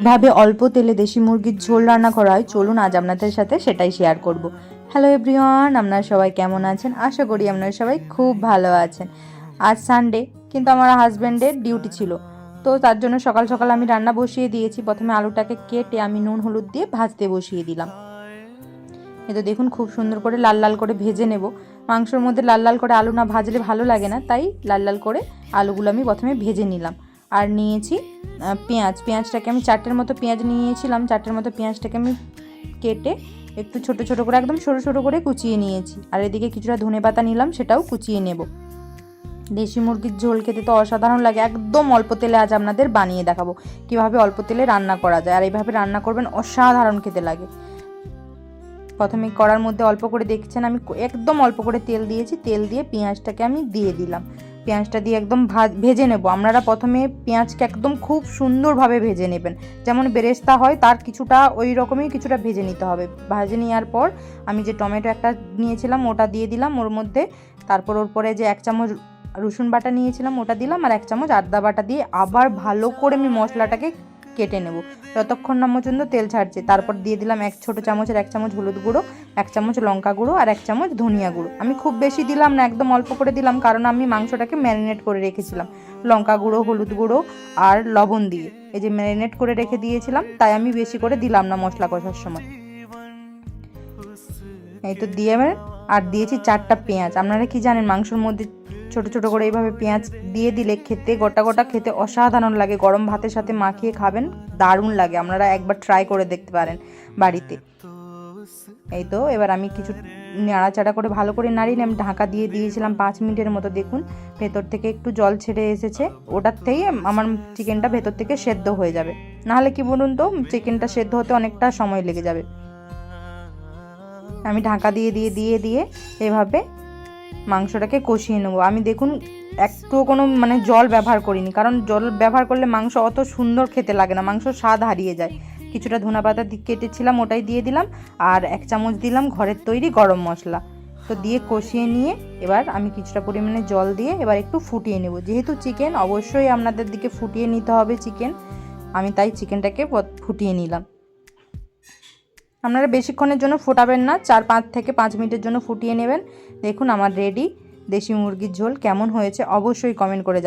ভাবে অল্প তেলে দেশি মুরগির ঝোল রান্না করা হয়, চলুন আজ আপনাদের সাথে সেটাই শেয়ার করব। হ্যালো এভরিওয়ান, আপনারা সবাই কেমন আছেন? আশা করি আপনারা সবাই খুব ভালো আছেন। আজ সানডে, কিন্তু আমার হাজব্যান্ডের ডিউটি ছিল, তো তার জন্য সকাল সকাল আমি রান্না বসিয়ে দিয়েছি। প্রথমে আলুটাকে কেটে আমি নুন হলুদ দিয়ে ভাজতে বসিয়ে দিলাম। এ তো দেখুন খুব সুন্দর করে লাল লাল করে ভেজে নেব। মাংসর মধ্যে লাল লাল করে আলু না ভাজলে ভালো লাগে না, তাই লাল লাল করে আলুগুলো আমি প্রথমে ভেজে নিলাম। আর নিয়েছি পেঁয়াজটাকে আমি 4টের মতো পেঁয়াজ নিয়েছিলাম। 4টের মতো পেঁয়াজটাকে আমি কেটে একটু ছোট ছোট করে একদম ছোটো ছোটো করে কুচিয়ে নিয়েছি। আর এদিকে কিছুটা ধনেপাতা নিলাম, সেটাও কুচিয়ে নেব। দেশি মুরগির ঝোল খেতে তো অসাধারণ লাগে। একদম অল্প তেলে আজ আপনাদের বানিয়ে দেখাবো কীভাবে অল্প তেলে রান্না করা যায়, আর এইভাবে রান্না করবেন অসাধারণ খেতে লাগে। প্রথমে কড়ার মধ্যে অল্প করে দেখছেন আমি একদম অল্প করে তেল দিয়েছি। তেল দিয়ে পেঁয়াজটাকে আমি দিয়ে দিলাম। পেঁয়াজটা দিয়ে একদম ভেজে নেব। আপনারা প্রথমে পেঁয়াজকে একদম খুব সুন্দরভাবে ভেজে নেবেন, যেমন বেরেস্তা হয় তার কিছুটা ওই রকমই কিছুটা ভেজে নিতে হবে। ভেজে নেওয়ার পর আমি যে টমেটো একটা নিয়েছিলাম ওটা দিয়ে দিলাম ওর মধ্যে। তারপর ওর পরে যে 1 চামচ রসুন বাটা নিয়েছিলাম ওটা দিলাম, আর 1 চামচ আদা বাটা দিয়ে আবার ভালো করে আমি মশলাটাকে কেটে নেব যতক্ষণ না পর্যন্ত তেল ছাড়ছে। তারপর দিয়ে দিলাম 1 ছোটো চামচের 1 চামচ হলুদ গুঁড়ো, 1 চামচ লঙ্কা গুঁড়ো আর 1 চামচ ধনিয়া গুঁড়ো। আমি খুব বেশি দিলাম না, একদম অল্প করে দিলাম, কারণ আমি মাংসটাকে ম্যারিনেট করে রেখেছিলাম লঙ্কা গুঁড়ো, হলুদ গুঁড়ো আর লবণ দিয়ে। এই যে ম্যারিনেট করে রেখে দিয়েছিলাম, তাই আমি বেশি করে দিলাম না মশলা কষার সময়। এই তো দিয়ে আর দিয়েছি 4টা পেঁয়াজ। আপনারা কি জানেন, মাংসর মধ্যে ছোট ছোট করে এইভাবে পেঁয়াজ দিয়ে দিলে খেতে গোটা গোটা খেতে অসাধারণ লাগে। গরম ভাতের সাথে মাখিয়ে খাবেন, দারুণ লাগে। আপনারা একবার ট্রাই করে দেখতে পারেন বাড়িতে। এই তো এবার আমি কিছু নাড়াচাড়া করে ভালো করে নাড়িয়ে আমি ঢাকা দিয়ে দিয়েছিলাম 5 মিনিটের মতো। দেখুন ভেতর থেকে একটু জল ছেড়ে এসেছে, ওটার থেকেই আমার চিকেনটা ভেতর থেকে সেদ্ধ হয়ে যাবে। নাহলে কি বলুন তো, চিকেনটা সেদ্ধ হতে অনেকটা সময় লেগে যাবে। আমি ঢাকা দিয়ে দিয়ে দিয়ে দিয়ে এভাবে মাংসটাকে কষিয়ে নেবো। আমি দেখুন একটুও কোনো জল ব্যবহার করিনি, কারণ জল ব্যবহার করলে মাংস অত সুন্দর খেতে লাগে না, মাংস স্বাদ হারিয়ে যায়। কিছুটা ধনেপাতা কেটেছিলাম ওটাই দিয়ে দিলাম, আর 1 চামচ দিলাম ঘরের তৈরি গরম মশলা। তো দিয়ে কষিয়ে নিয়ে এবার আমি কিছুটা পরিমাণে জল দিয়ে এবার একটু ফুটিয়ে নেব। যেহেতু চিকেন, অবশ্যই আপনাদের দিকে ফুটিয়ে নিতে হবে চিকেন। আমি তাই চিকেনটাকে ফুটিয়ে নিলাম। আপনারা বেশিক্ষণের জন্য ফোটাবেন না, 4 থেকে 5 মিনিটের জন্য ফুটিয়ে নেবেন। দেখুন আমার রেডি দেশি মুরগির ঝোল। কেমন হয়েছে অবশ্যই কমেন্ট করে জানাবেন।